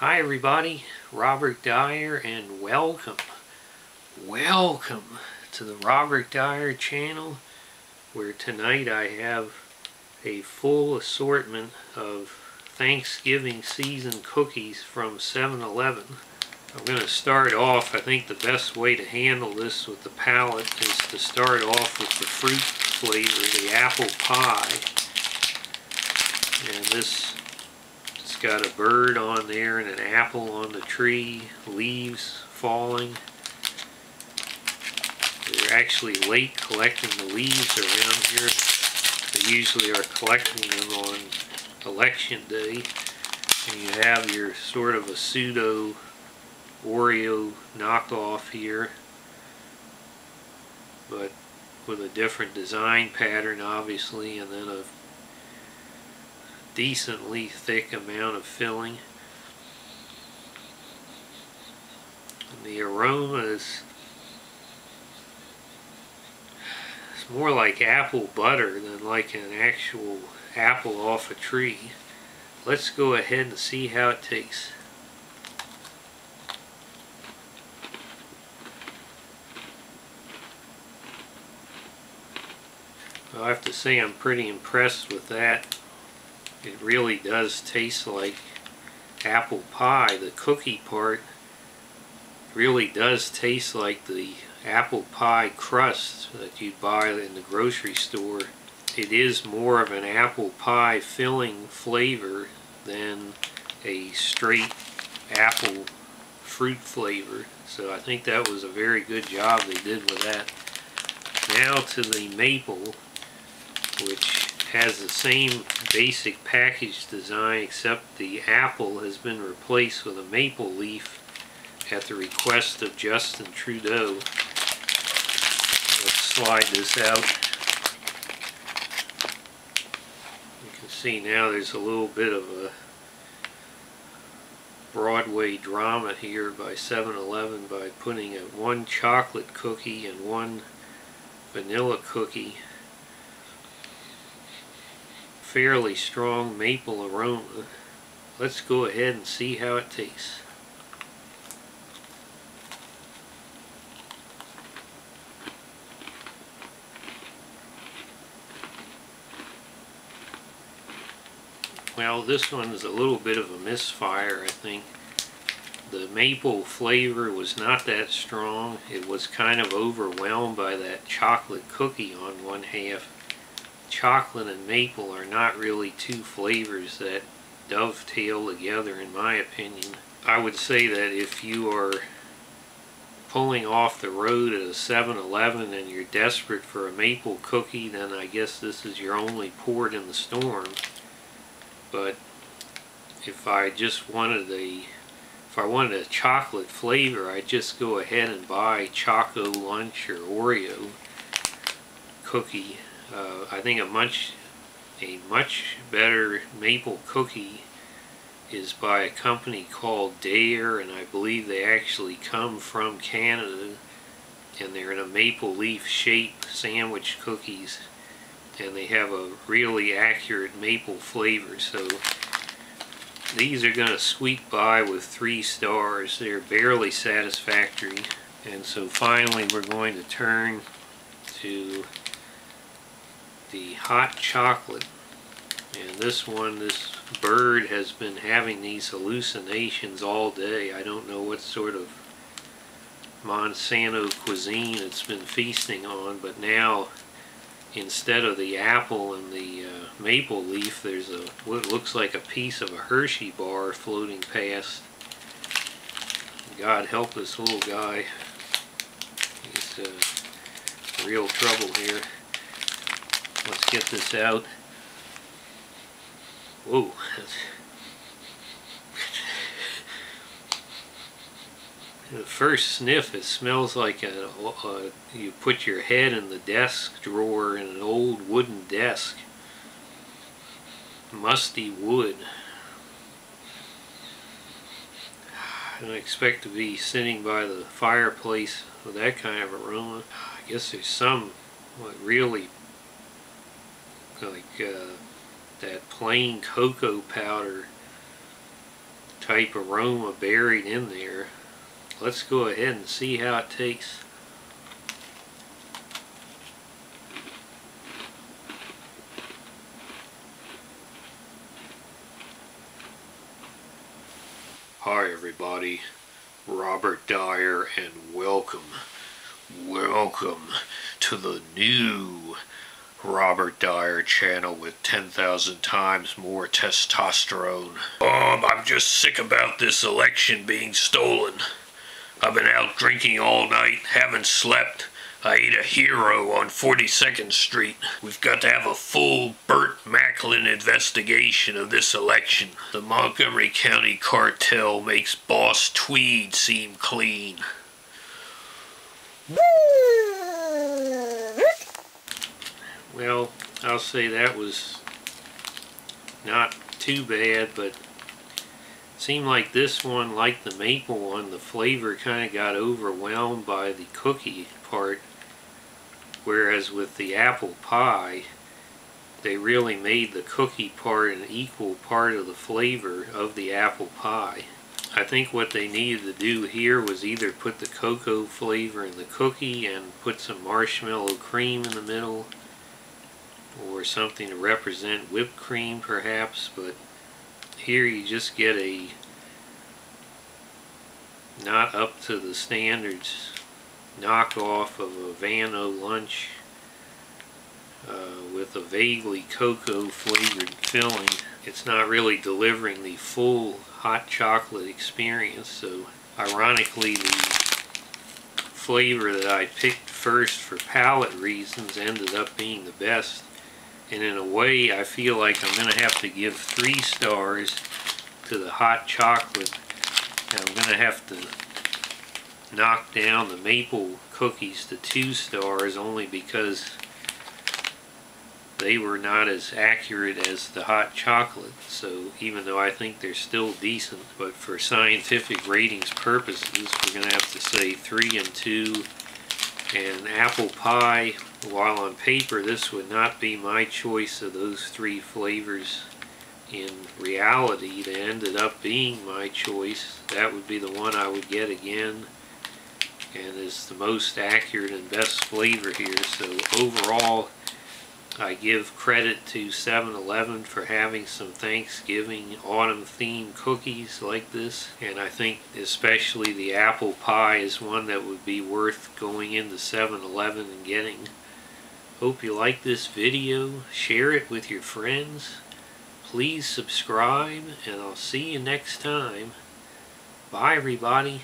Hi everybody, Robert Dyer, and welcome to the Robert Dyer channel, where tonight I have a full assortment of Thanksgiving season cookies from 7-Eleven. I'm going to start off. I think the best way to handle this with the palette is to start off with the fruit flavor, the apple pie. And this got a bird on there and an apple on the tree, leaves falling. They're actually late collecting the leaves around here. They usually are collecting them on election day. And you have your sort of a pseudo Oreo knockoff here, but with a different design pattern obviously, and then a decently thick amount of filling. And the aroma is more like apple butter than like an actual apple off a tree. Let's go ahead and see how it tastes. I have to say I'm pretty impressed with that. It really does taste like apple pie. The cookie part really does taste like the apple pie crust that you buy in the grocery store. It is more of an apple pie filling flavor than a straight apple fruit flavor. So I think that was a very good job they did with that. Now to the maple, which has the same basic package design, except the apple has been replaced with a maple leaf at the request of Justin Trudeau. Let's slide this out. You can see now there's a little bit of a Broadway drama here by 7-Eleven by putting one chocolate cookie and one vanilla cookie. Fairly strong maple aroma. Let's go ahead and see how it tastes. Well, this one is a little bit of a misfire, I think. The maple flavor was not that strong. It was kind of overwhelmed by that chocolate cookie on one half. Chocolate and maple are not really two flavors that dovetail together, in my opinion. I would say that if you are pulling off the road at a 7-Eleven and you're desperate for a maple cookie, then I guess this is your only port in the storm. But if I wanted a chocolate flavor, I'd just go ahead and buy Choco Lunch or Oreo cookie. I think a much better maple cookie is by a company called Dyer, and I believe they actually come from Canada, and they're in a maple leaf shape sandwich cookies, and they have a really accurate maple flavor. So these are going to squeak by with 3 stars. They're barely satisfactory. And so finally we're going to turn to the hot chocolate. And this bird has been having these hallucinations all day. I don't know what sort of Monsanto cuisine it's been feasting on, but now instead of the apple and the maple leaf, there's what looks like a piece of a Hershey bar floating past. God help this little guy. He's in real trouble here. Let's get this out. Whoa. The first sniff, it smells like you put your head in the desk drawer in an old wooden desk. Musty wood. I don't expect to be sitting by the fireplace with that kind of aroma. I guess there's some really like that plain cocoa powder type aroma buried in there. Let's go ahead and see how it tastes. Hi everybody, Robert Dyer, and welcome to the new Robert Dyer channel with 10,000 times more testosterone. I'm just sick about this election being stolen. I've been out drinking all night, haven't slept. I ate a hero on 42nd Street. We've got to have a full Burt Macklin investigation of this election. The Montgomery County cartel makes Boss Tweed seem clean. Well, I'll say that was not too bad, but it seemed like this one, like the maple one, the flavor kind of got overwhelmed by the cookie part. Whereas with the apple pie, they really made the cookie part an equal part of the flavor of the apple pie. I think what they needed to do here was either put the cocoa flavor in the cookie and put some marshmallow cream in the middle, or something to represent whipped cream perhaps, but here you just get a not up to the standards knockoff of a Van-O lunch with a vaguely cocoa flavored filling. It's not really delivering the full hot chocolate experience, so ironically the flavor that I picked first for palate reasons ended up being the best. And in a way I feel like I'm going to have to give 3 stars to the hot chocolate, and I'm going to have to knock down the maple cookies to 2 stars only because they were not as accurate as the hot chocolate. So even though I think they're still decent, but for scientific ratings purposes we're going to have to say 3 and 2. And apple pie, while on paper this would not be my choice of those 3 flavors, in reality they ended up being my choice. That would be the one I would get again, and is the most accurate and best flavor here. So overall, I give credit to 7-Eleven for having some Thanksgiving autumn themed cookies like this, and I think especially the apple pie is one that would be worth going into 7-Eleven and getting. Hope you like this video, share it with your friends, please subscribe, and I'll see you next time. Bye everybody.